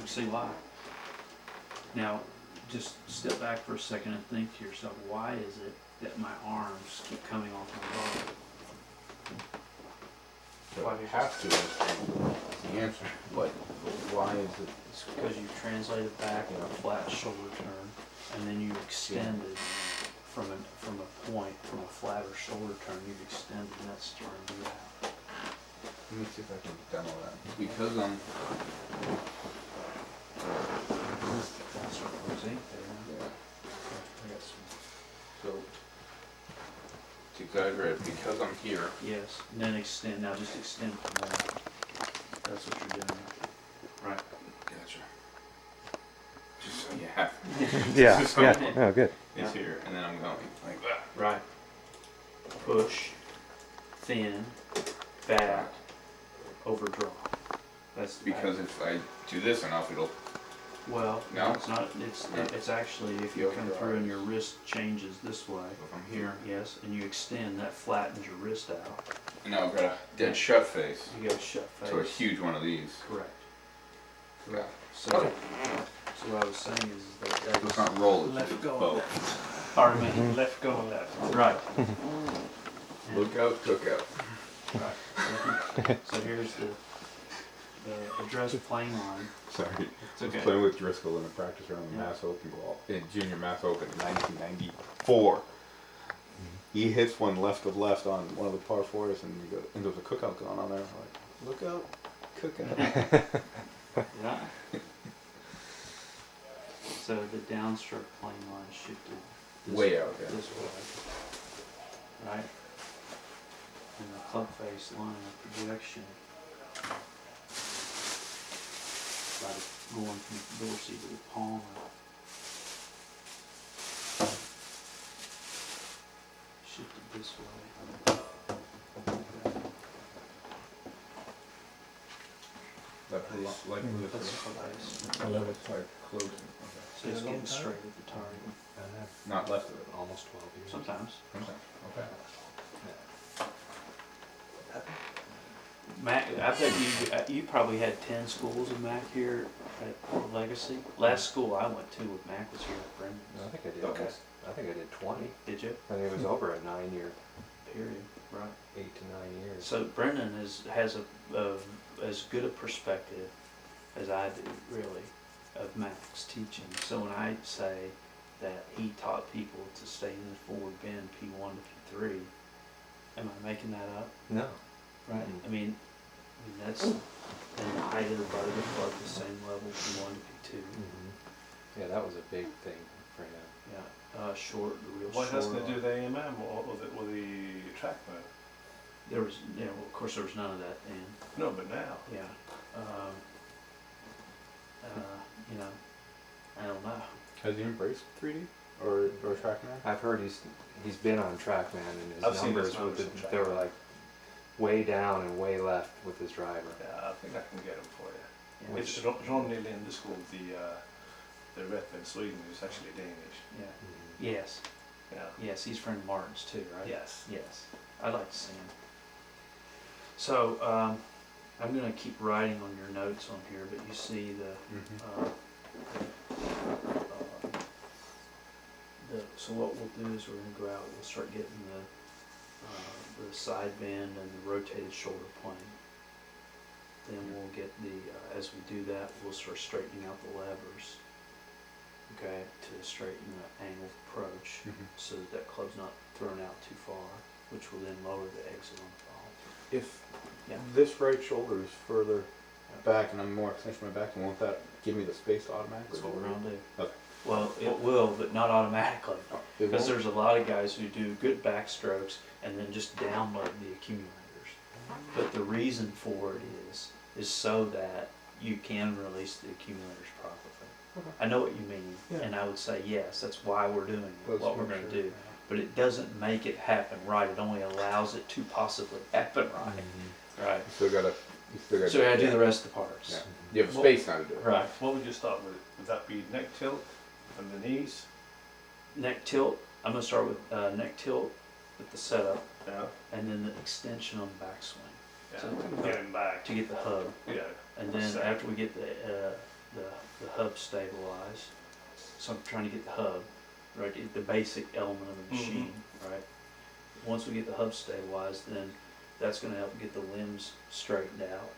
see why. Now, just step back for a second and think to yourself, why is it that my arms keep coming off my body? But it has to, is the answer. But why is it? It's because you translated back a flat shoulder turn, and then you extended from a point, from a flatter shoulder turn, you've extended, and that's turned you out. Let me see if I can demo that. Because I'm. That's what I was ink there. Yeah. I got some. So to exaggerate, because I'm here. Yes, and then extend, now just extend from there. That's what you're doing. Right. Gotcha. Just so you have. Yeah, So yeah, oh, good. It's here, and then I'm going like that. Right. Push, thin, back, overdraw. That's Because if I do this enough, it'll. well, No? it's not. It's actually if you come through and your wrist changes this way. If I'm here. Yes, and you extend, that flattens your wrist out. And now I've got a dead shut face. You got a shut face. So a huge one of these. Correct. Yeah. So, Okay. so what I was saying is that So it's not roll, it's Left just go. both. Pardon me. Left go and left. Right. Look out, cook out. Right. So here's the address plane line. Sorry. It's I was okay. playing with Driscoll in a practice round in Yeah. Mass Open ball, in Junior Mass Open in 1994. He hits one left of left on one of the par fours, and and there's a cookout going on there. I'm like, look out, cookout. Yeah. So the downstroke plane line shifted this Way out, yeah. this way, right? And the club face line of projection, like going from Dorsey to the palm. Shifted this way. Like That's club face. I love it. Like closing. So it's getting straight at the target. Not left of it. Almost 12 years. Sometimes. Okay. Mac, I bet you probably had 10 schools of Mac here at Legacy. Last school I went to with Mac was here at Brendan. I think I did. Okay. I think I did 20. Did you? I think it was over a 9-year, Period. Right. 8 to 9 years. So Brendan has as good a perspective as I do, really, of Mac's teaching. So when I say that he taught people to stay in the forward bend P1 to P3, am I making that up? No. Right. Mhm. I mean that's and the height of the boat above the same level from 1 to P2. Yeah, that was a big thing for him. Yeah, short, real Why short. doesn't it do the AMM or the track mode? There was, of course, there was none of that then. No, but now. Yeah. I don't know. Has he embraced 3D or tracking that? I've heard he's been on TrackMan, and his I've seen numbers his numbers on they were TrackMan. like way down and way left with his driver. Yeah, I think I can get them for you. Yeah. It's Ron Nylind, the school, the rep in Sweden, who's actually Danish. Yeah. Mhm. Yes. Yeah. Yes, he's friend of Martin's too, right? Yes. Yes. I'd like to see him. So I'm going to keep writing on your notes on here, but you see so what we'll do is we're going to go out. We'll start getting the side bend and the rotated shoulder plane. Then we'll get as we do that, we'll start straightening out the levers. Okay, to straighten the angle of approach, so that that club's not thrown out too far, which will then lower the exit on the ball. If Yeah. this right shoulder is further back and I'm more extension my back, won't that give me the space automatically? That's what we're gonna do. Okay. Well, it will, but not automatically, It because won't? there's a lot of guys who do good backstrokes and then just download the accumulators. But the reason for it is so that you can release the accumulators properly. Okay. I know what you mean, Yeah. and I would say yes, that's why we're doing it, Let's what we're make gonna sure. do. But it doesn't make it happen right, it only allows it to possibly happen right. Right. You still gotta So I do the rest of the parts. Yeah. You have space now to do it. Right. What would you start with? Would that be neck tilt and the knees? Neck tilt, I'm gonna start with neck tilt with the setup, Yeah. and then the extension on the backswing Yeah. So- Getting back. to get the hug. Yeah. And then So- after we get the the hub stabilized. So I'm trying to get the hub, right, the basic element of the machine, right? Once we get the hub stabilized, then that's gonna help get the limbs straightened out.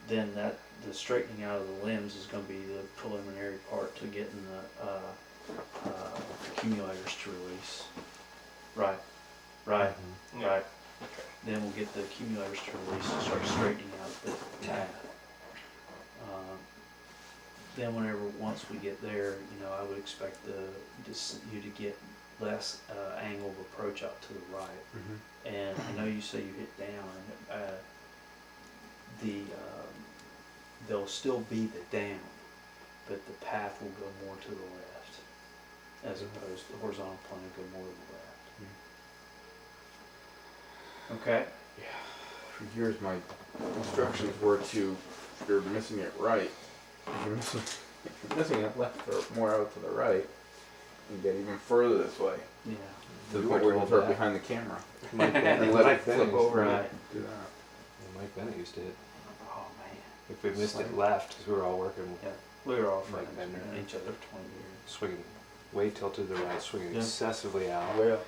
Then the straightening out of the limbs is gonna be the preliminary part to getting the accumulators to release. Right, right, Yeah. right. Then we'll get the accumulators to release and start straightening out the path. Then once we get there, you know, I would expect you to get less angle of approach out to the right. And I know you say you hit down, there'll still be the down, but the path will go more to the left, as opposed to the horizontal plane will go more to the left. Okay? For years, my instructions were to, if you're missing it right, if you're missing it left or more out to the right, and get even further this way. Yeah. To We the were point where you told throw it that. behind the camera. Mike Bennett, And let it Mike flip Bennett, over Right. and do that. Mike Bennett used to hit. Oh, man. If we missed it left, because we were all working, Yeah, we were all Right, friends, and, we knew each other for 20 years. swinging way tilted to the right, swinging Yeah. excessively out, Way up.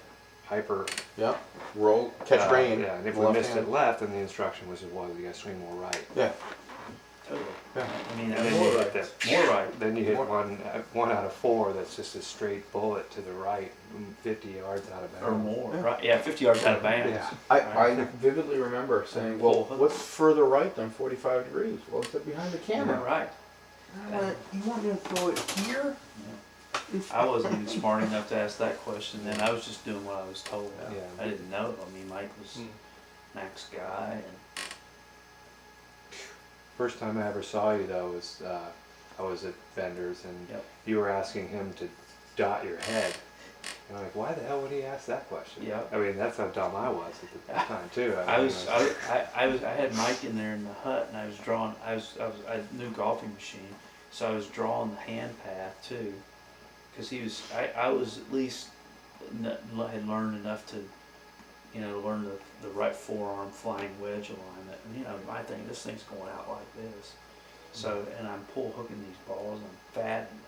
hyper. Yep. Roll. Catch rain. Yeah, and if the we left missed hand. it left, then the instruction was, well, you got to swing more right. Yeah. Totally. Yeah. I mean, And then more you right. hit More right. Then you hit More- one out of four that's just a straight bullet to the right, 50 yards out of bounds. Or more, Yeah. right? Yeah, 50 yards out of bounds. Yeah. I vividly remember saying, well, what's further right than 45 degrees? Well, it's behind the camera. Right. And I went, you want me to throw it here? I wasn't even smart enough to ask that question then. I was just doing what I was told. Yeah. I didn't know. I mean, Mike was Mac's guy, and First time I ever saw you though was I was at Bender's and Yep. you were asking him to dot your head. And I'm like, why the hell would he ask that question? Yep. I mean, that's how dumb I was at the time too. I had Mike in there in the hut, and I was drawing. I had a new golfing machine, so I was drawing the hand path too, because he was. I was at least had learned enough to, you know, learn the right forearm flying wedge alignment. And you know, my thing, this thing's going out like this. So, and I'm pull hooking these balls, and I'm fattening them.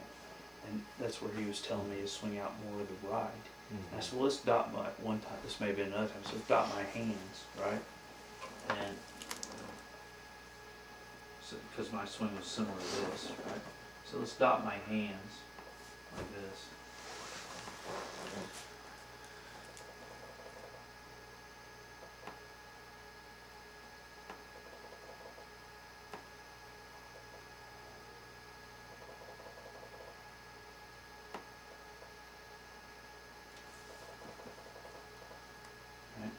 And that's where he was telling me to swing out more to the right. And I said, well, let's dot my, one time, this may be another time, so dot my hands, right? And, so, because my swing was similar to this, right? So let's dot my hands like this. Right?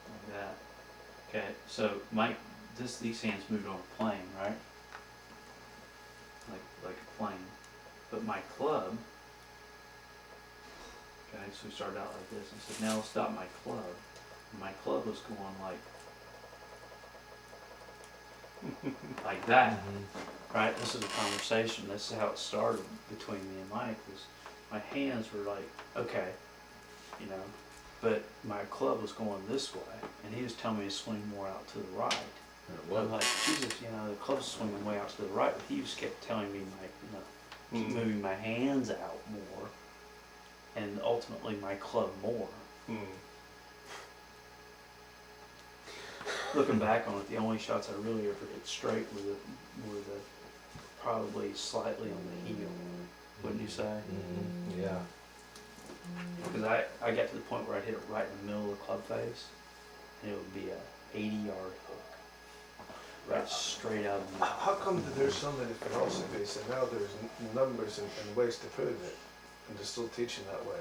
Like that. Okay, so Mike, these hands moved on a plane, right? Like a plane. But my club, okay, so we started out like this. I said, now let's dot my club. And my club was going like that, right? This is a conversation. This is how it started between me and Mike. Was my hands were like, okay, you know, but my club was going this way, and he was telling me to swing more out to the right. I'm like, Jesus, you know, the club's swinging way out to the right, but he just kept telling me, like, you know, keep moving my hands out more, and ultimately my club more. Looking back on it, the only shots I really ever hit straight were the probably slightly on the heel, wouldn't you say? Yeah. Because I got to the point where I'd hit it right in the middle of the club face, and it would be a 80-yard hook, right straight out of the middle. How come that there's so many philosophies and now there's numbers and ways to prove it, and they're still teaching that way?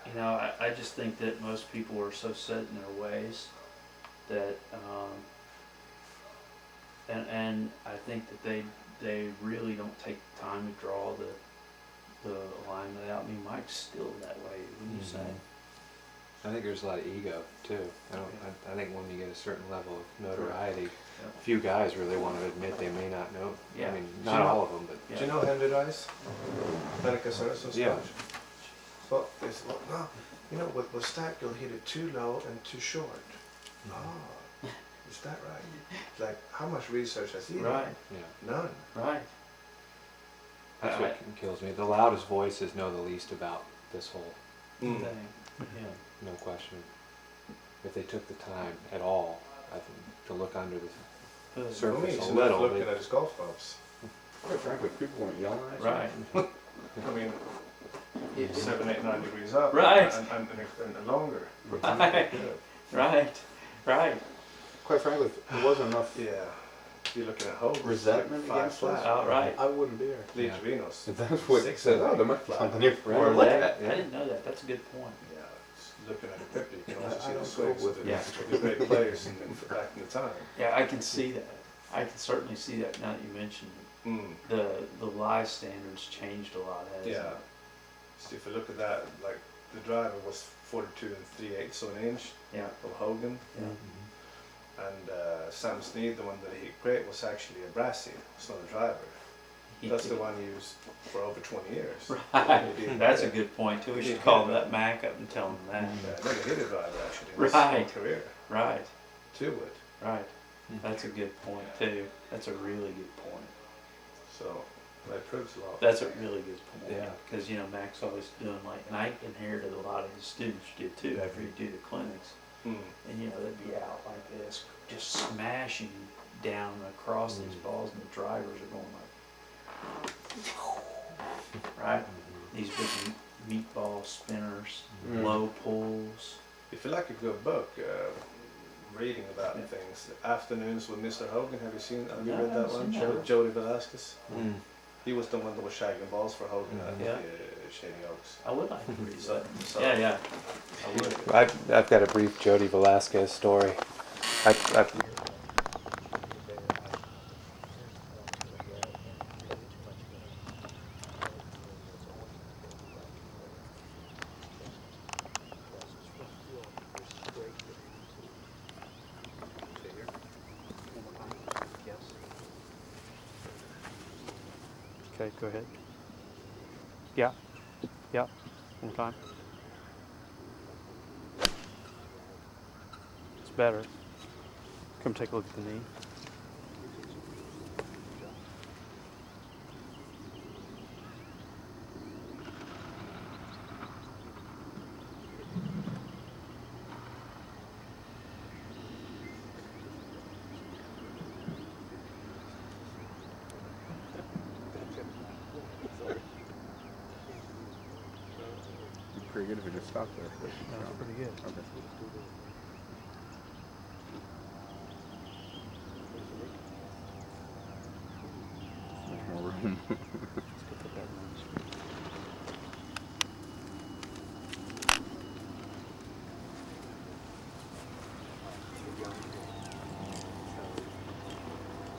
You know, I just think that most people are so set in their ways that, and I think that they really don't take time to draw the alignment out. I mean, Mike's still that way, wouldn't you say? I think there's a lot of ego too. I think when you get a certain level of notoriety, Yeah. few guys really want to admit they may not know. Yeah. I mean, not all of them, but Yeah. Do you know Henry Rice? America Saracens Yeah. coach? Well, they said, well, no, you know, with Stack, you'll hit it too low and too short. Ah, you is that right? Like, how much research has he done? Right, Yeah. None. right. That's what kills me. The loudest voices know the least about this whole, Mm. Thing, yeah. no question. If they took the time at all, I think, to look under the But- For me, surface it's a enough little, looking they- at his golf clubs. Quite frankly, people weren't yelling at you. Right, I mean, 7, 8, 9 degrees up. Right. And longer. right, right, right. Quite frankly, if it wasn't enough Yeah. You're looking at holes. resentment like against us, Oh, right. I wouldn't be here. Lee Yeah. Trinos. If that's what Six said, and oh, eight. there might be something here for you Or to look that, at. I didn't know that, that's a good point. Yeah, it's looking at the picture, you can I also see don't the swings go of with the, Yeah. the great players back in the time. Yeah, I can see that. I can certainly see that now that you mentioned it. Mm. The lie standards changed a lot, hasn't Yeah. it? So if you look at that, like the driver was 42 3/8 of an inch Yeah, of Hogan, yeah. and Sam Snead, the one that he created, was actually a brassy. It's not a driver. That's the one used for over 20 years. Right, He didn't that's a hit it. good point too. We He should didn't call hit that it. Mac up and tell him that. Yeah, never hit a driver actually in his Right. whole career. Right, To it. right. That's a good point too. That's a really good point. So that proves a lot. That's a really good point. Yeah. Because, you know, Mac's always doing like, and I inherited a lot of his students did too after he'd do the clinics. Mm. And, you know, they'd be out like this, just smashing down across these balls, and the drivers are going like, right? These big meatball spinners, Mm. low pulls. If you like a good book, reading about things, Afternoons with Mr. Hogan, have you No, read I that haven't one? seen that. With Jody Velasquez. Mm. He was the one that was shagging balls for Hogan at Yeah. Shady Oaks. I would like to read So, that. so Yeah, yeah. I would. I've got a brief Jody Velasquez story. I Okay, go ahead. Yeah, yeah, one time. It's better. Come take a look at the knee. Pretty good if it just stopped there. That's pretty good. Okay. There's more room. Let's go put that on the screen.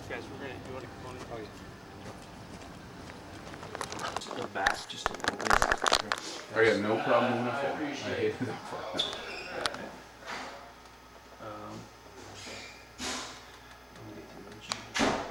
Guys, we're gonna, you wanna come on in? Oh, yeah. Just go back just a little bit. Oh yeah, no problem moving forward. I hated that part. Let me get the original.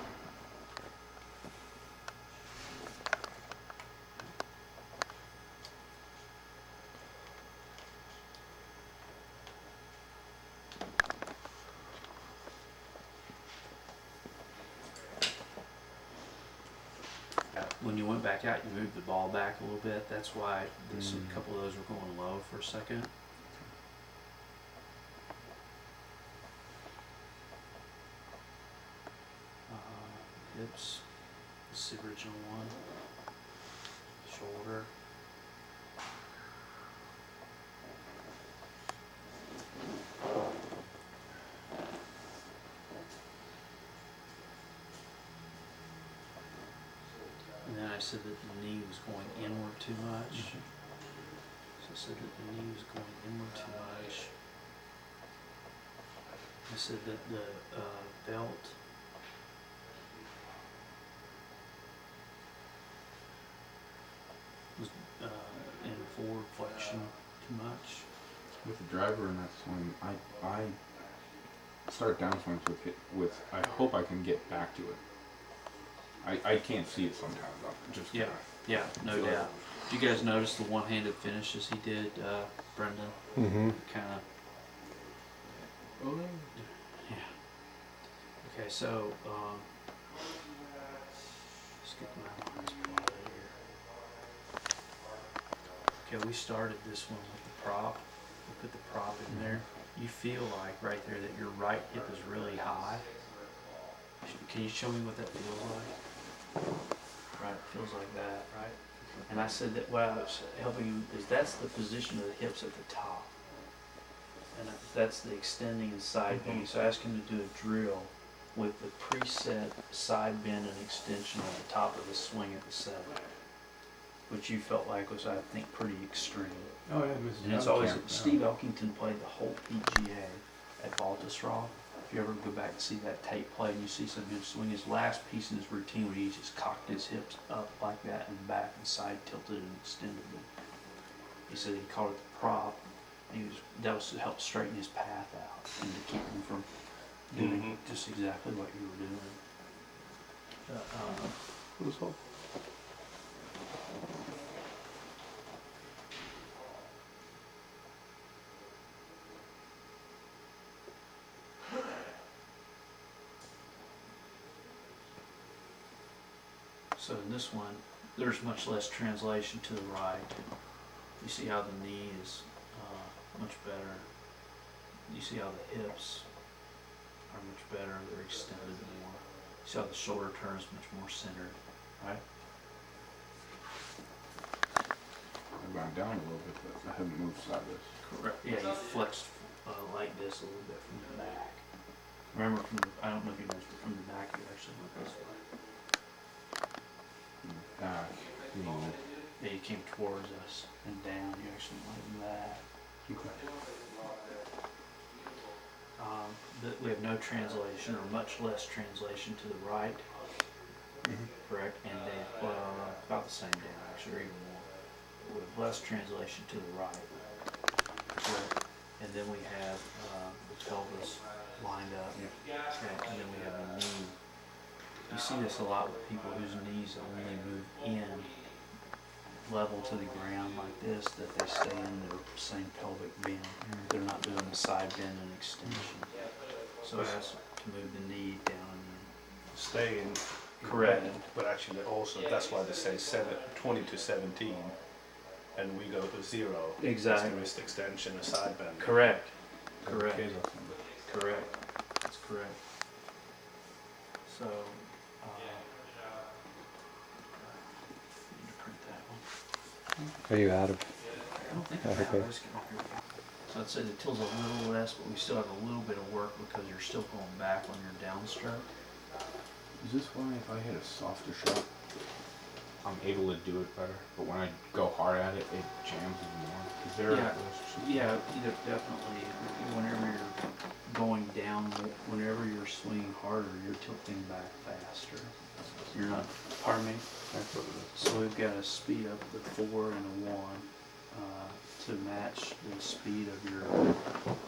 When you went back out, you moved the ball back a little bit. That's why this, a couple of those were going low for a second. Hips, this is the original one. Shoulder. And then I said that the knee was going inward too much. So I said that the knee was going inward too much. I said that the belt was in forward flexion too much. With the driver in that swing, I start downswings with I hope I can get back to it. I can't see it sometimes. I'm just Yeah, yeah, no feel doubt. Did you guys notice the one-handed finishes he did, Brendan? Mm-hmm. Kind of, Oh, yeah. Okay, so, let's get my lines plotted here. Okay, we started this one with the prop. We put the prop in there. You feel like right there that your right hip is really high. Can you show me what that feels like? Right, it feels like that, right? And I said that what I was helping you is that's the position of the hips at the top. And that's the extending and side bending. So I asked him to do a drill with the preset side bend and extension on the top of the swing at the 7, which you felt like was, I think, pretty extreme. Oh yeah, Mrs. And it's always, Steve Elkington played the whole PGA at Baltusrol. If you ever go back and see that tape play and you see some of him swing, his last piece in his routine where he just cocked his hips up like that and back and side tilted and extended them. He said he called it the prop. That was to help straighten his path out and to keep him from doing just exactly what you were doing. So in this one, there's much less translation to the right. You see how the knee is much better. You see how the hips are much better, they're extended more. You see how the shoulder turns much more centered, right? I've gone down a little bit, but I haven't moved sideways. Correct. Yeah, you flexed like this a little bit from the back. Remember, I don't know if you noticed, but from the back you actually went this way. Back. Yeah, you came towards us and down, you actually went that. We have no translation or much less translation to the right, correct? And then, about the same down actually, or even more. We have less translation to the right, correct? And then we have the pelvis lined up, okay? And then we have the knee. You see this a lot with people whose knees only move in level to the ground like this, that they stay in their same pelvic bend. They're not doing the side bend and extension. So it has to move the knee down and Stay in. Correct. But actually also, that's why they say 20 to 17, and we go to 0. Exactly. That's the wrist extension, a side bend. correct. Correct. Okay, Correct. That's correct. So, need to print that one. Are you out of? I don't think I have Okay. this. So I'd say the till's a little less, but we still have a little bit of work because you're still going back on your downstroke. Is this why if I hit a softer shot, I'm able to do it better, but when I go hard at it, it jams it more? Is there Yeah, definitely. Whenever you're going down, whenever you're swinging harder, you're tilting back faster. You're not, pardon me? That's what it is. So we've got to speed up the 4 and a 1 to match the speed of your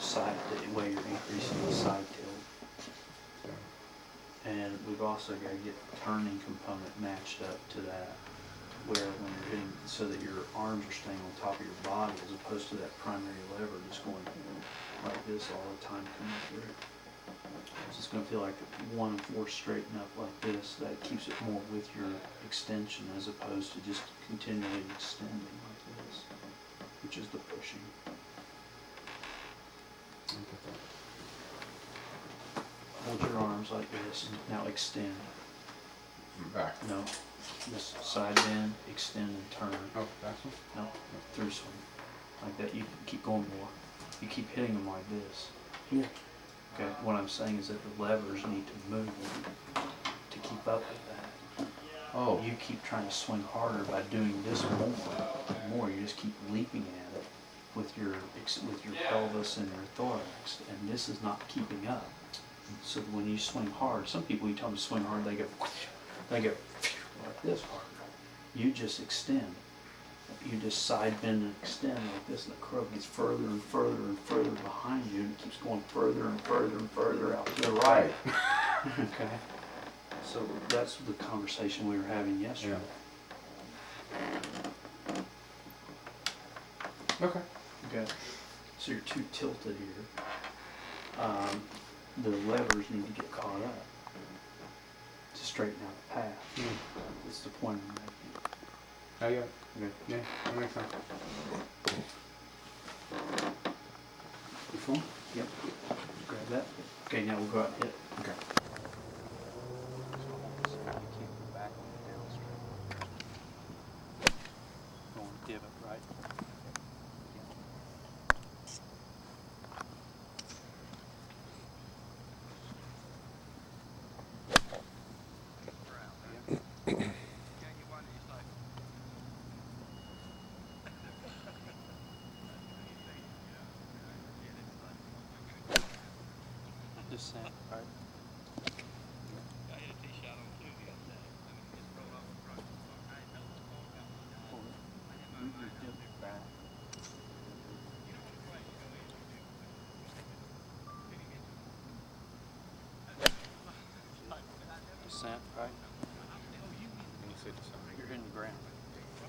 side, the way you're increasing the side tilt. And we've also got to get the turning component matched up to that, where when you're hitting, so that your arms are staying on top of your body as opposed to that primary lever just going like this all the time coming through. So it's going to feel like 1 and 4 straighten up like this. That keeps it more with your extension as opposed to just continually extending like this, which is the pushing. Hold your arms like this. Now extend. Back. No. This side bend, extend and turn. Oh, that's one? No, through swing. Like that. You keep going more. You keep hitting them like this. Yeah. Okay. What I'm saying is that the levers need to move to keep up with that. Oh. You keep trying to swing harder by doing this more. You just keep leaping at it with your pelvis and your thorax, and this is not keeping up. So when you swing hard, some people you tell them to swing hard, they go like this hard. You just extend. You just side bend and extend like this, and the curve gets further and further and further behind you, and it keeps going further and further and further out to the right. Okay. So that's the conversation we were having yesterday. Okay. Okay. So you're too tilted here. The levers need to get caught up. straighten out the path. That's the point I'm making. Oh, yeah. Yeah, that makes sense. You full? Yep. Grab that. Okay, now we'll go out and hit. Okay. Going divot, right? Descent, right? Move your divot back. Descent, right? You're hitting the ground.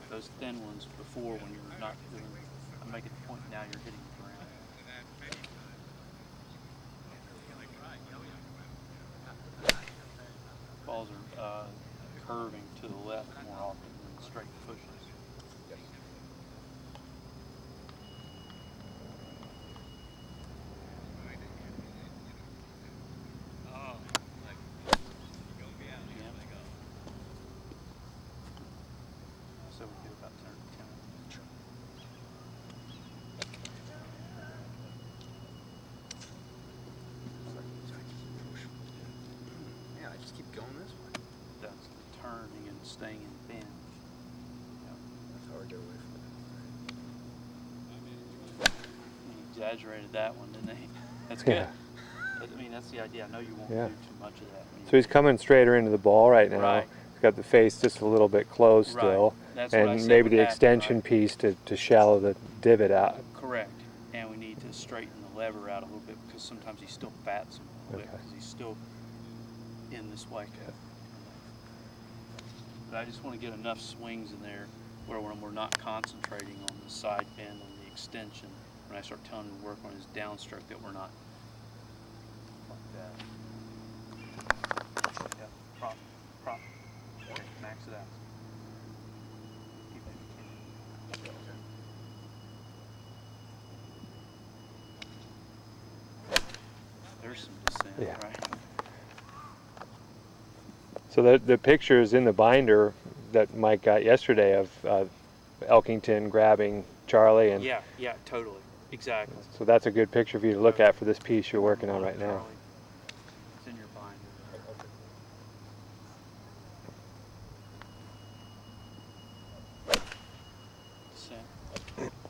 Those thin ones before, when you're not doing, I'm making the point now you're hitting the ground. Balls are curving to the left more often than straight pushes. So we do about 10. Man, I just keep going this way. That's the turning and staying in bend. That's hard to get away He exaggerated that one, didn't he? That's good. Yeah. I mean, that's the idea. I know you won't Yeah. do too much of that. So he's coming straighter into the ball right now. Right. He's got the face just a little bit closed Right. still. That's what I And said maybe would the happen, extension right? piece to shallow the divot out. Correct. And we need to straighten the lever out a little bit because sometimes he still bats him a little bit Okay. because he's still in this way. But I just want to get enough swings in there where when we're not concentrating on the side bend and the extension, when I start telling him to work on his downstroke, that we're not like that. Yeah, prop. Okay, max it out. Keep it. There's some descent, Yeah. right? So the pictures in the binder that Mike got yesterday of Elkington grabbing Charlie, and Yeah, totally. Exactly. so that's a good picture for you to look at for this piece you're working on right now. It's in your binder. Descent.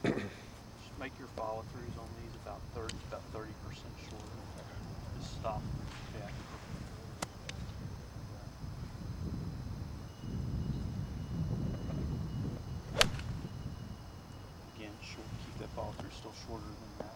Just make your follow throughs on these about 30% shorter. Just stop. Yeah. Again, short. Keep that follow through still shorter than that.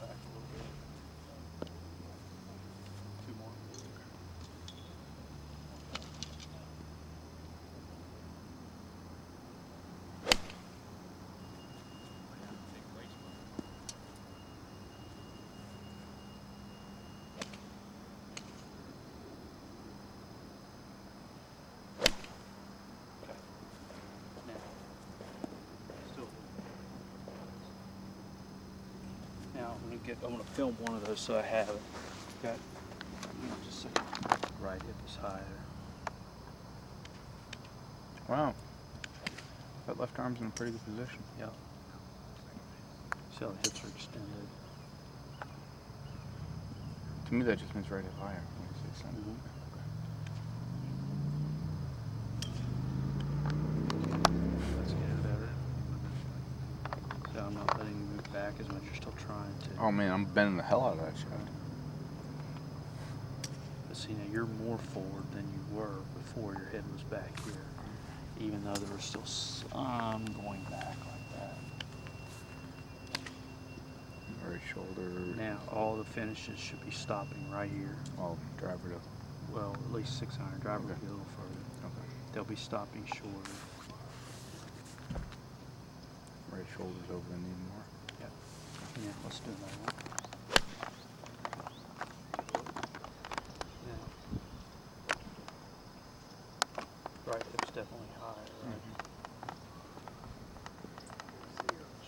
Back a little bit. Two more. Okay. Now, still. Now I'm gonna film one of those so I have it. Got, just a second. Right hip is higher. Wow. That left arm's in a pretty good position. Yeah. See how the hips are extended. To me, that just means right hip higher. Makes sense. Let's get it better. So I'm not letting you move back as much. You're still trying to. Oh man, I'm bending the hell out of that shit. But see, now you're more forward than you were before your head was back here. even though there was still some going back like that. Right shoulder. Now, all the finishes should be stopping right here. All driver to. Well, at least 600. Driver will Okay. be a little further. Okay. They'll be stopping shorter. Right shoulders over the knee more. Yep. Yeah, let's do that one. Now, right hip's definitely higher, right?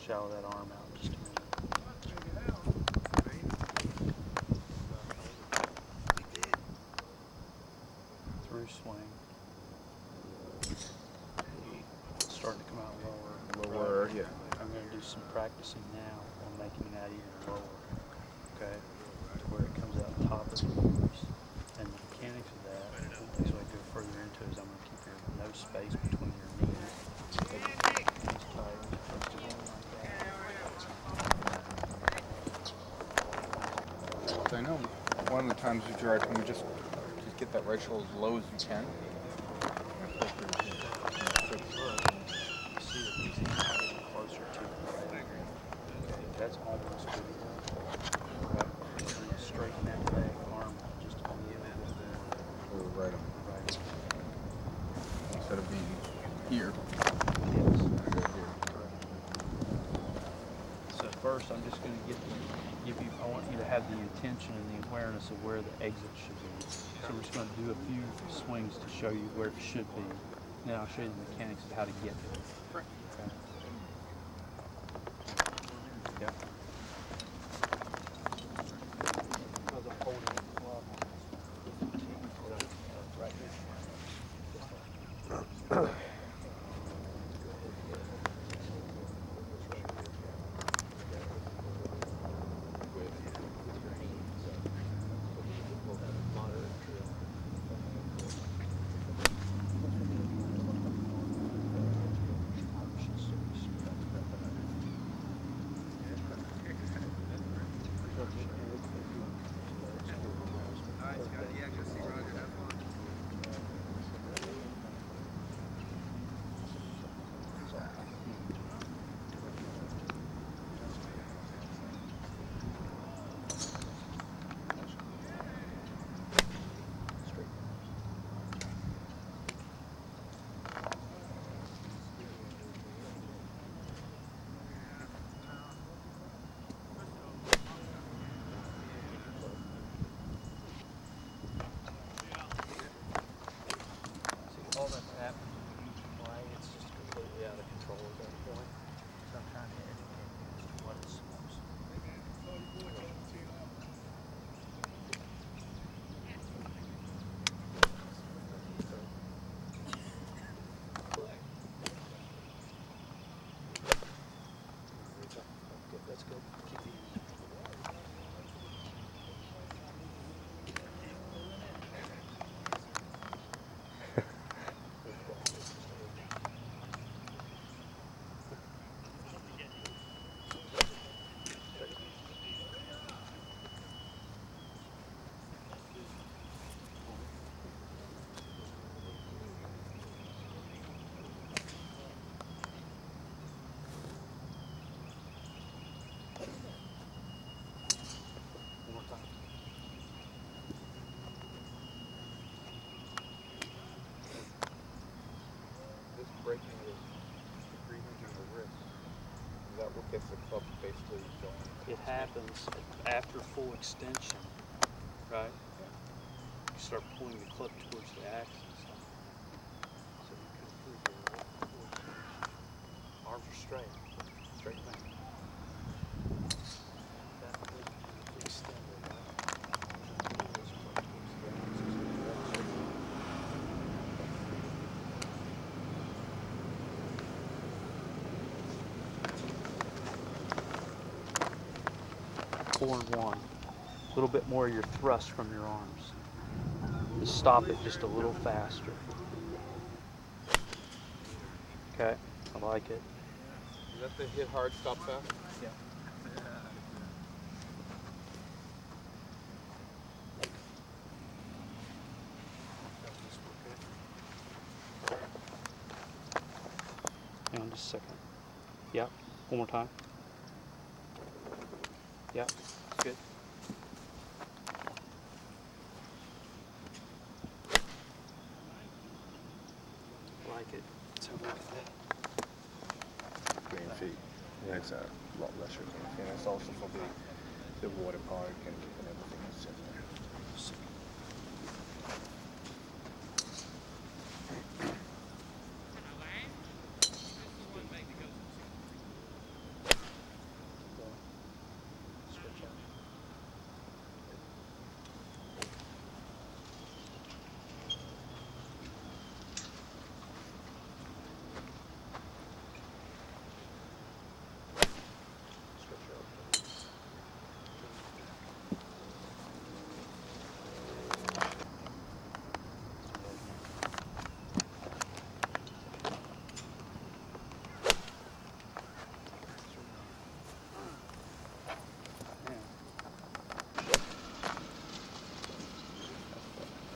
Shallow that arm out just a minute. Through swing. It's starting to come out lower. Lower, yeah. I'm going to do some practicing now on making that even lower. Okay? To where it comes out top of the ears. And the mechanics of that, as I go further into it, is I'm going to keep your no space between your knees. It's tight. It's supposed to go like that. I know one of the times you drive, can you just get that right shoulder as low as you can? You see that these things are getting closer to it, right? That's almost good. Okay? And then straighten that leg arm out just a little bit more. Or right on. Right. Instead of being here. Yes. Go here. So first, I'm just going to give you. I want you to have the intention and the awareness of where the exit should be. So we're just going to do a few swings to show you where it should be. Then I'll show you the mechanics of how to get there. Okay. Yep. See, all that's happening, why it's just completely out of control at that point. So I'm trying to educate you as to what it's supposed to be. That's good. Keep the one more time. This breaking of the breathing in the wrist, is that what gets the club basically going? It happens after full extension, right? You start pulling the club towards the axis. So you come through here. Arms are straight. Straight back. That leg is extended, right? Pull this club towards the axis. Four and one. A little bit more of your thrust from your arms. Just stop it just a little faster. Okay, I like it. Is that the hit hard, stop fast? Yeah. Just a second. Yep. One more time. Yep. Good. Like it. So look at that. Green feet. It's a lot lesser green fee. And it's also for the water park and everything that's in there.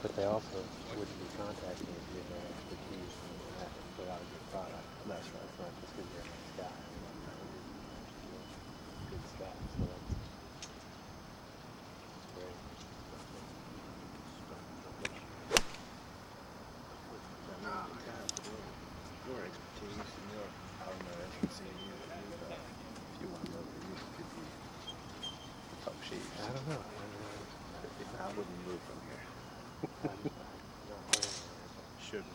But they also wouldn't be contacting you if you had no expertise in that and put out a good product. That's right. It's not just because you're a nice guy. Good stuff. So that's great. Your expertise and your residency, if you want to know, you could be top chief. I don't know. I wouldn't move from here. Shouldn't.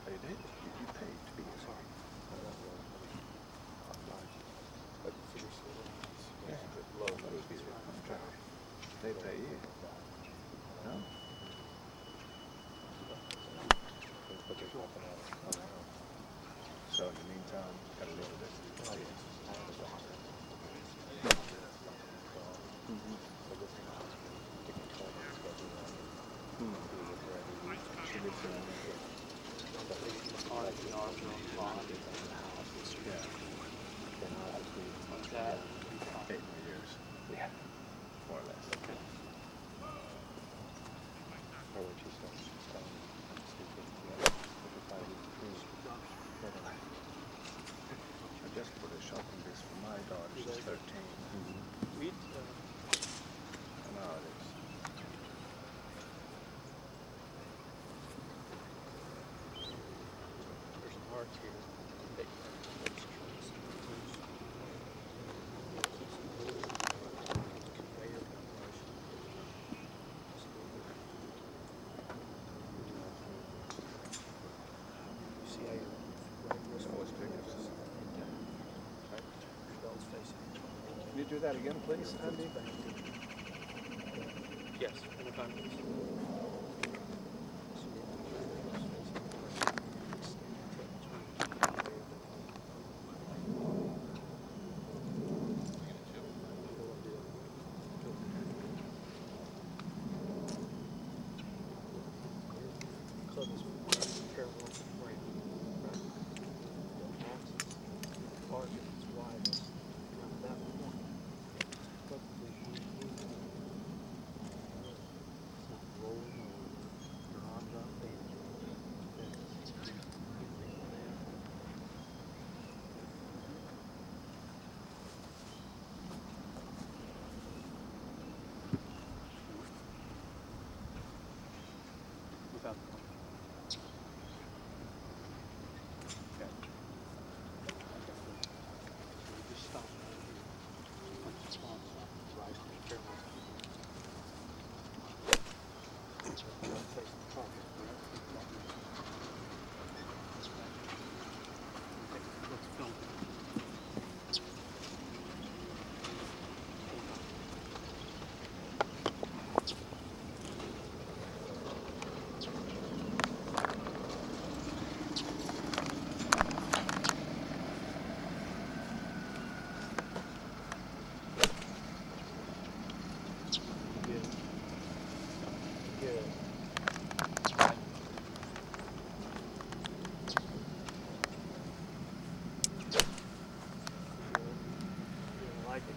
They did. You paid to be here. Yeah, but low would be the contract. They pay you. No? So in the meantime, gotta live with it. That. 8 more years. Yeah. More or less. Or when she starts telling me, I just put a shopping list for my daughter. She's 13. we, I know how it is. there's some hearts here. It's always big. Can you do that again, please, Andy? Yes, one more time, please. Club is parallel to the ramp, right? The axis, park is widest, around that point. But the it's not rolling over, your arms aren't bending. Without the just stop right here. Punch the small stop right on the parallel. Face the target, right? Let's film it. Good. Good. You like it?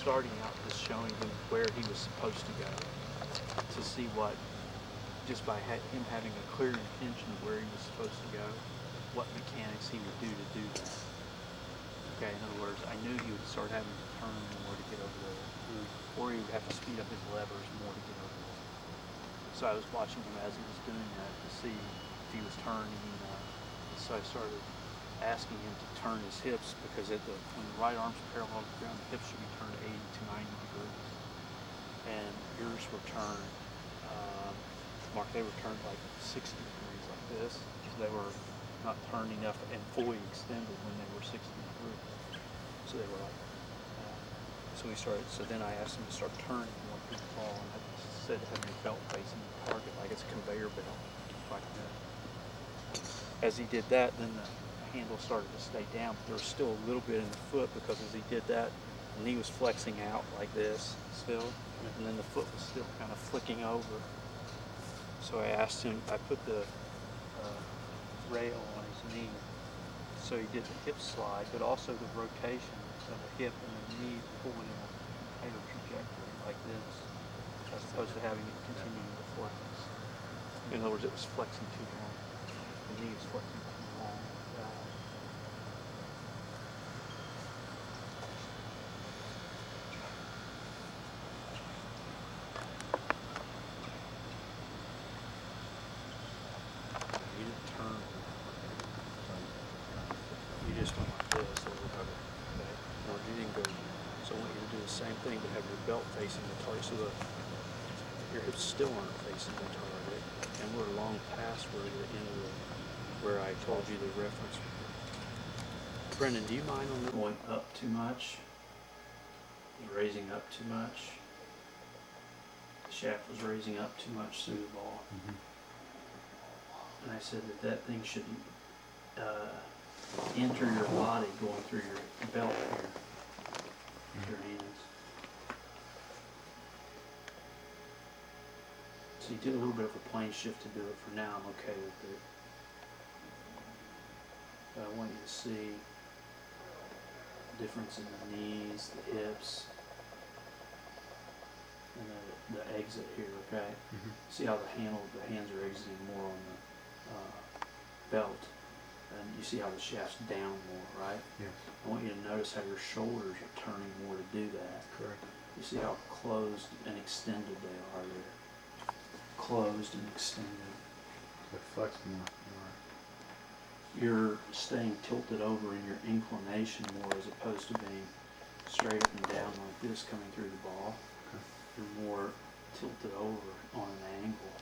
starting out just showing him where he was supposed to go, to see what, just by him having a clear intention of where he was supposed to go, what mechanics he would do to do that. Okay, in other words, I knew he would start having to turn more to get over there, or he would have to speed up his levers more to get over there. So I was watching him as he was doing that to see if he was turning. So I started asking him to turn his hips, because when the right arm's parallel to the ground, the hips should be turned 80 to 90 degrees. And yours were turned, Mark, they were turned like 60 degrees like this. So they were not turned enough and fully extended when they were 60 degrees. So they were like, so then I asked him to start turning more through the ball, and I said have your belt facing the target like it's a conveyor belt, like that. As he did that, then the handle started to stay down, but there was still a little bit in the foot, because as he did that, the knee was flexing out like this still, and then the foot was still kind of flicking over. So I asked him, I put the rail on his knee, so he did the hip slide, but also the rotation of the hip and the knee pulling in a tighter trajectory like this, as opposed to having it continuing to flex. In other words, it was flexing too long. The knee was flexing too long. You didn't turn. You just went like this a little bit. Okay? Or you didn't go. So I want you to do the same thing, but have your belt facing the target, so your hips still aren't facing the target, and we're long past where the end of where I told you the reference. Brendan, do you mind on the Going up too much, raising up too much. The shaft was raising up too much through the ball. And I said that thing should enter your body going through your belt here, your hands. So you did a little bit of a plane shift to do it. For now, I'm okay with it. But I want you to see the difference in the knees, the hips, and the exit here, okay? See how the hands are exiting more on the belt, and you see how the shaft's down more, right? Yes. I want you to notice how your shoulders are turning more to do that. Correct. You see how closed and extended they are there. Closed and extended. So flex more. You're staying tilted over in your inclination more, as opposed to being straight up and down like this coming through the ball. Okay. You're more tilted over on an angle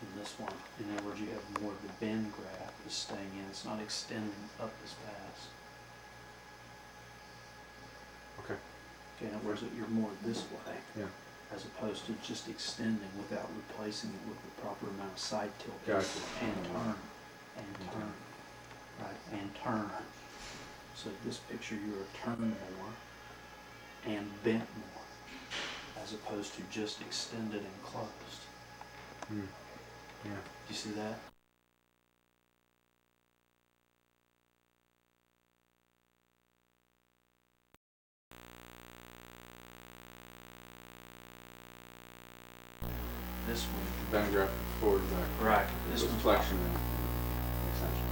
in this one. In other words, you have more of the bend graft is staying in. It's not extending up as fast. Okay. Okay, in other words, you're more this way. Yeah. As opposed to just extending without replacing it with the proper amount of side tilt. Gotcha. And turn. And turn. Right, and turn. So this picture, you are turned more and bent more, as opposed to just extended and closed. Yeah. Do you see that? This one. Bend graft forward and back. Right. This This one's flexion and extension.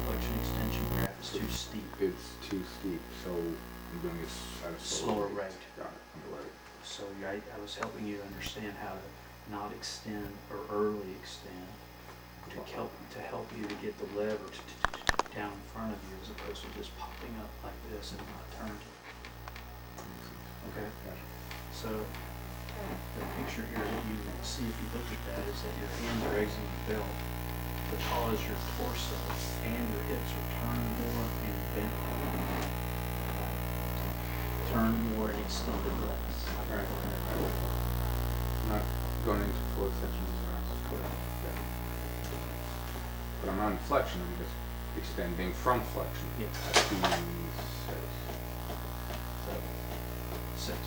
flexion extension graph is too steep. It's too steep, so I'm doing this at a Slower rate. Got it. Underway. So I was helping you understand how to not extend or early extend to help you to get the lever down in front of you, as opposed to just popping up like this and not turning. Okay? Gotcha. So the picture here that you see if you look at that is that your hands are exiting the belt, because your torso and your hips are turned more and bent more. Turn more and extended less. Right. Not going into full extension as fast. Yeah. But I'm not in flexion, I'm just extending from flexion. Yeah. At 2, 6. So, 6.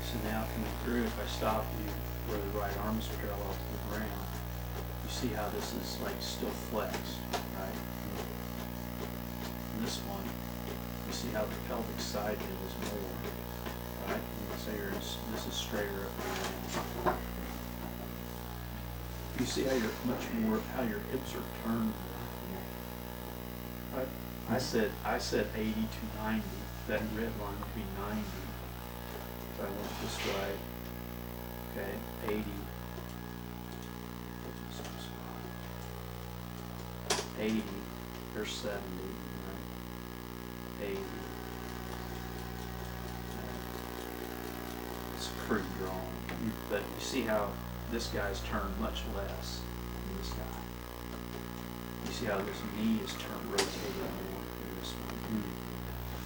So now coming through, if I stop you where the right arm is parallel to the ground, you see how this is like still flexed, right? And this one, you see how the pelvic side bend is more, right? And so this is straighter up here. You see how you're much more, how your hips are turned. Right? I said 80 to 90. That red line would be 90. If I went this way, okay, 80. 80, there's 70, right? 80. It's pretty drawn. But you see how this guy's turned much less than this guy. You see how this knee is turned, rotated more than this one.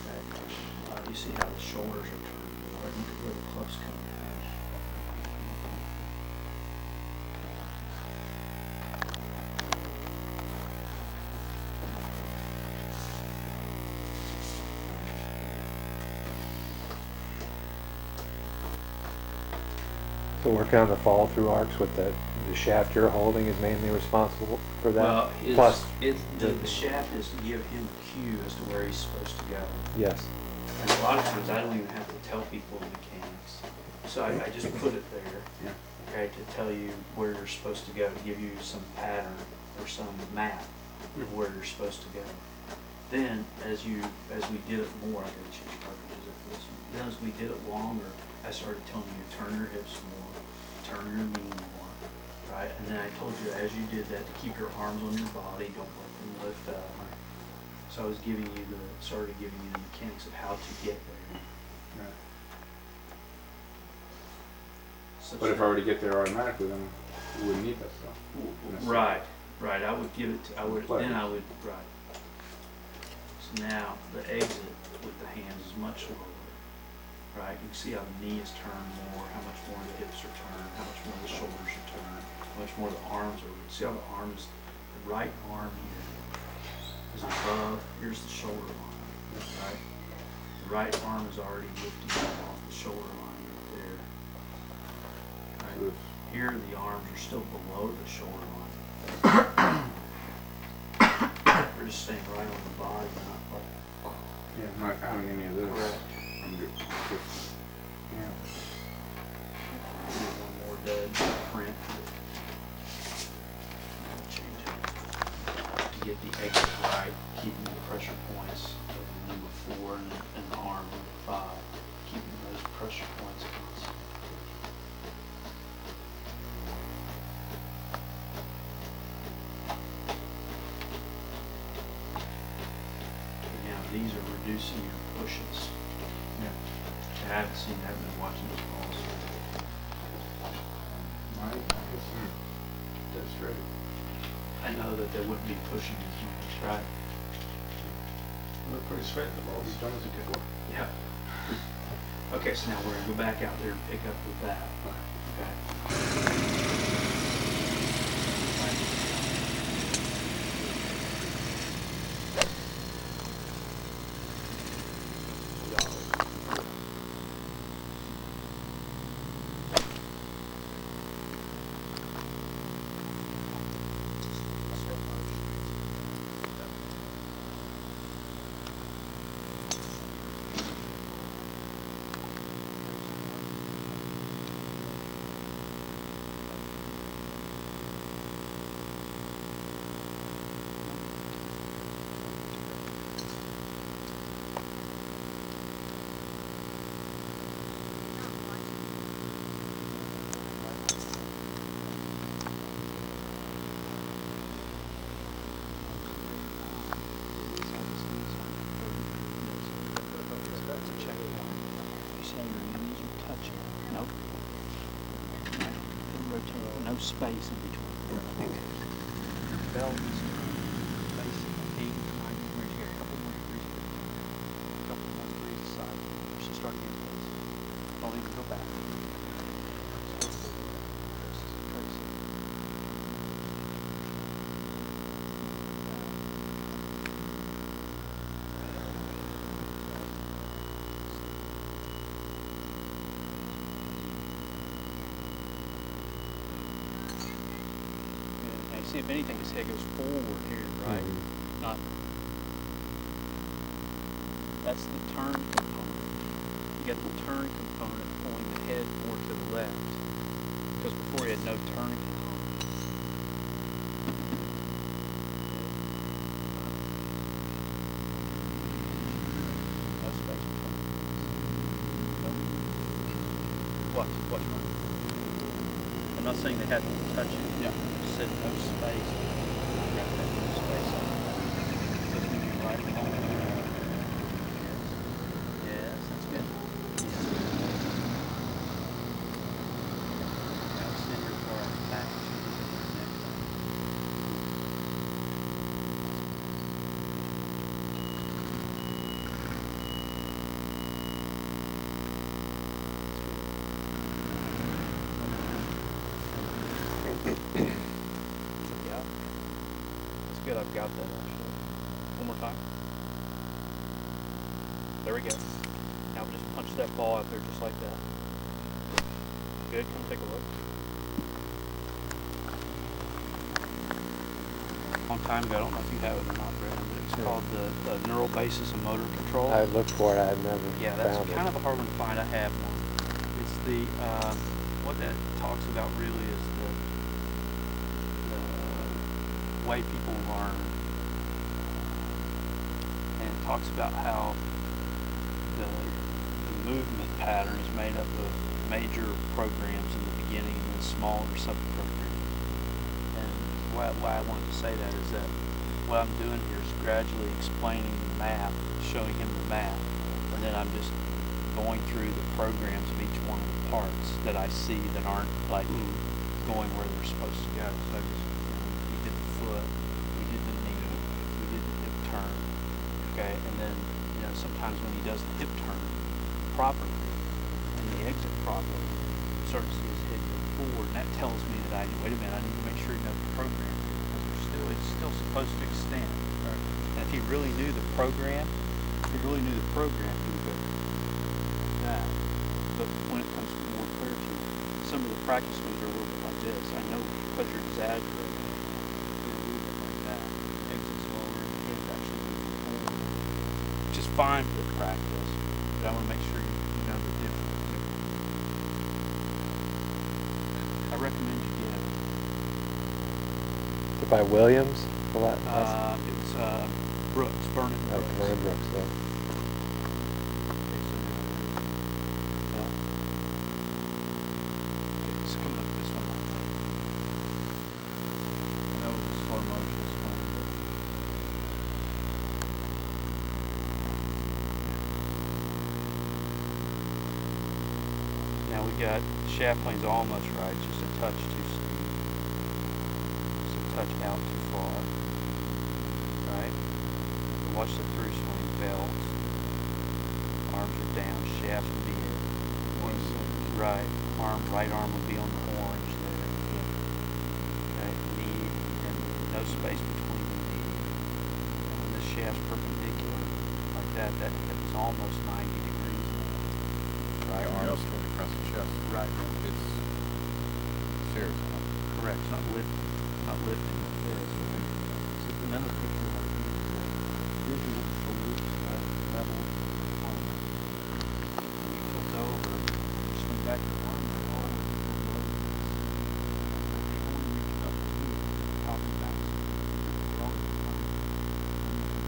Okay. You see how the shoulders are turned more. Look at where the club's coming out. So working on the fall through arcs with the shaft you're holding is mainly responsible for that? Well, Plus, the shaft is to give him a cue as to where he's supposed to go. yes. And a lot of times I don't even have to tell people mechanics. So I just put it there, Yeah. okay, to tell you where you're supposed to go, to give you some pattern or some map of where you're supposed to go. Then, as we did it more, I gotta change cartridges after this one. Then as we did it longer, I started telling you to turn your hips more, turn your knee more, right? And then I told you as you did that to keep your arms on your body, don't let them lift up. So I was started giving you the mechanics of how to get there. Such But if that- I were to get there automatically, then we wouldn't need that stuff. Right, I would give it, Play. right. So now, the exit with the hands is much lower, right? You can see how the knee is turned more, how much more the hips are turned, how much more the shoulders are turned, how much more the arms are. See how the arms, the right arm here is above, here's the shoulder line, right? The right arm is already lifting off the shoulder line right there. Right? Here, the arms are still below the shoulder line. They're just staying right on the body, not like. Yeah, I'm not having any of this. Correct. I'm good. Yeah. Do one more dead print. Change it. To get the exit right, keeping the pressure points of the number 4 and the arm number 5, keeping those pressure points constant. Now these are reducing your pushes. Yeah. I haven't seen that, I've been watching the balls. Right. That's straight. I know that they wouldn't be pushing as much, right? Look pretty straight. The balls. He's done this before. Yeah. Okay, so now we're gonna go back out there and pick up with that. Okay. No space in between. Belt is basically 80 right here, a couple more degrees here, a couple more degrees aside. She's starting to get close. Don't even go back. And see, if anything, his head goes forward here, right? Not. That's the turn component. You got the turn component pulling the head more to the left. Because before you had no turn component. No space between. Watch mine. I'm not saying they have to touch it. Yeah. Just said no space. You got that no space on it. So it's going to be right along the line. Yes, that's good. Yes. Now send your car back to the next time. Yeah. That's good. I've got that actually. One more time. There we go. Now we'll just punch that ball out there just like that. Good. Come take a look. Long time ago, I don't know if you have it or not, Brandon, but it's called the Neural Basis of Motor Control. I looked for it. I had never Yeah, that's found kind it. of a hard one to find. I have one. It's the what that talks about really is the way people learn, and it talks about how the movement pattern is made up of major programs in the beginning and then smaller sub-programs. And why I wanted to say that is that what I'm doing here is gradually explaining the map, showing him the map, and then I'm just going through the programs of each one of the parts that I see that aren't like going where they're supposed to go. So I just, we did the foot, we did the knee, we did the hip turn, okay, and then, sometimes when he does the hip turn properly and the exit properly, you start to see his head go forward, and that tells me that wait a minute, I need to make sure you know the program, because it's still supposed to extend. Right? And if he really knew the program, he would go like that. But when it comes more clear to you, some of the practice moves are a little bit like this. I know because you're exaggerating, you're a little bit like that. Exit slower, and the head's actually moving forward, which is fine for practice, but I want to make sure you know the difference. I recommend you get it. Is it by Williams? It's Brooks, Vernon Oh, Brooks. Vernon Brooks, yeah. It's coming up this one. I know it's slow motion, it's fun. Now we got the shaft plane's almost right, just a touch too steep. Just a touch out too far. Right? Watch the through swing belt. Arms are down, shafts would be in. Right. Right arm would be on the orange there. Okay. Knee and no space between the knee. And when this shaft's perpendicular like that hip is almost 90 degrees. Right arm straight across the chest. Right. It's serious. Correct. It's not lifting. Not lifting like this. So another picture like this is vision of the shoulders, right? Level. When you tilt over, swing back your arm and always low. They only reach up to the top and back. Wrong.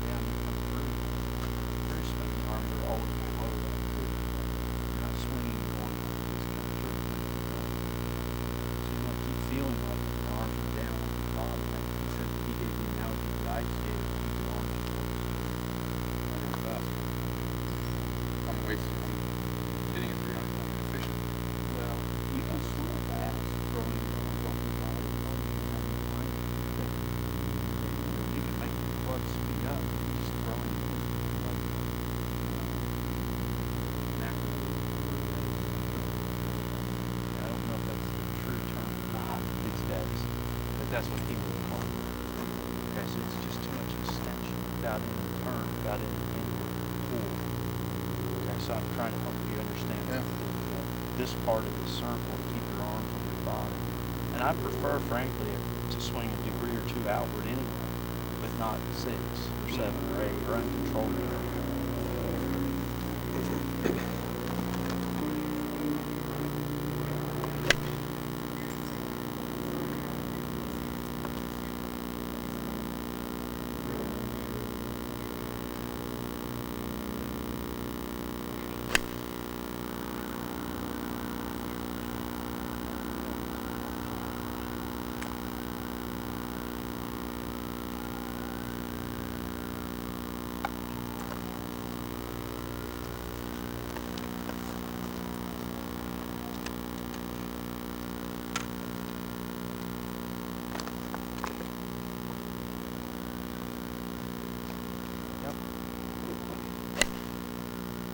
Down and come through. Very swinging arms are always below that. You're not swinging and going this kind of trick. So you want to keep feeling like the arms are down on the bottom. He said that he gave the analogy that I just gave. Keep the arms close. I'm hitting it 300 efficient. Well, you can swing fast, throwing your arms off the body. You can make the club speed up, just throwing it. I don't know if that's the true term or not these days, but that's what he would call it. Okay, so it's just too much extension without any turn, without any pull. Okay, so I'm trying to help you understand this part of the circle, keep your arms on your body. And I prefer, frankly, to swing a degree or two outward anyway, but not 6 or 7 or 8 or uncontrolled.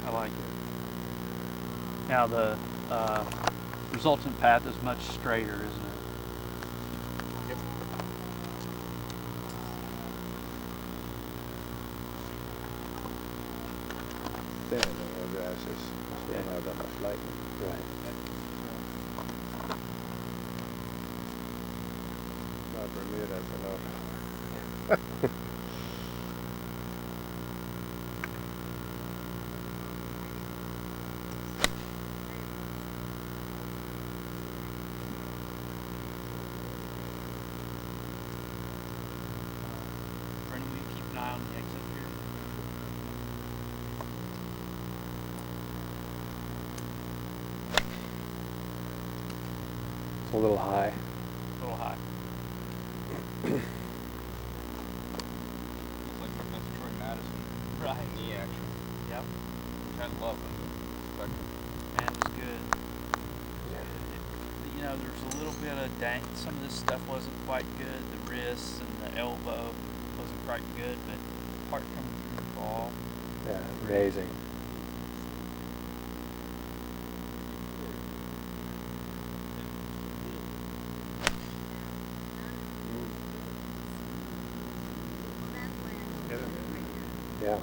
I like it. Now the resultant path is much straighter, isn't it? Thin and the grass is still not that much light. Right. Not for me, that's enough. Brendan, will you keep an eye on the exit here? It's a little high. A little high. Looks like that's Troy Madison. Right. Knee action. Yep. Which I love. Man, it was good. You know, there's a little bit of some of this stuff wasn't quite good. The wrists and the elbow wasn't quite good, but part coming through the ball. Yeah, amazing. Yeah.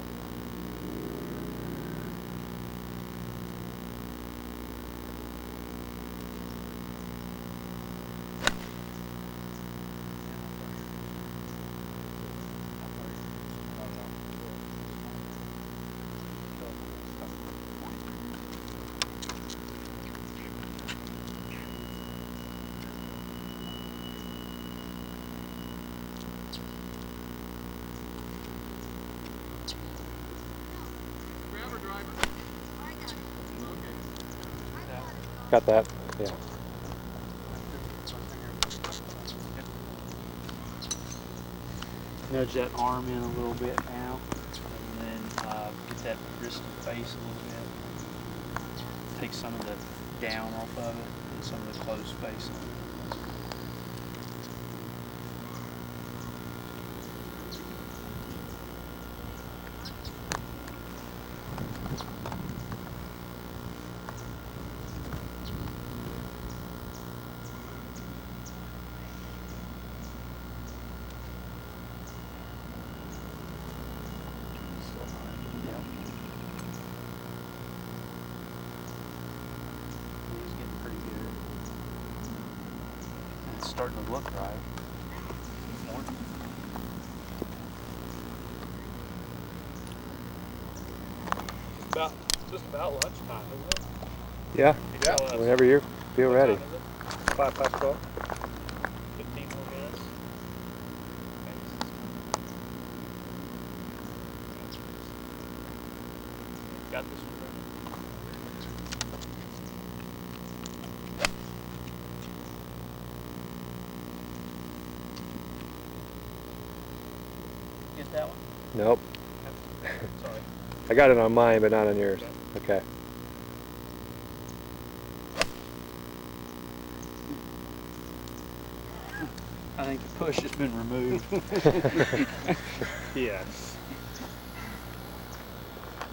Got that? Yeah. Nudge that arm in a little bit now, and then get that wrist and face a little bit. Take some of the down off of it and some of the closed face. He's getting pretty good. And it's starting to look right. More. Just about lunchtime, isn't it? Yeah. Yeah. Whenever you feel ready. 12:05. 15 more minutes. Got this one, Brendan? Get that one? Nope. Sorry. I got it on mine, but not on yours. Okay. I think the push has been removed. Yes.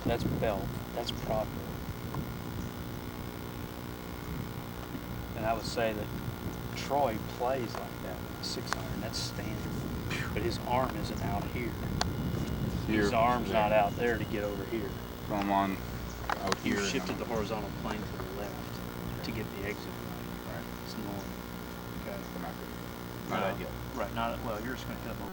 That's belt. That's proper. And I would say that Troy plays like that with the 6 iron. That's standard. But his arm isn't out here. His arm's not out there to get over here. So I'm on out here. You and shifted I'm the horizontal plane to the left to get the exit. Right. It's normal. Okay. Not ideal. Right. Not well. You're just going to hit him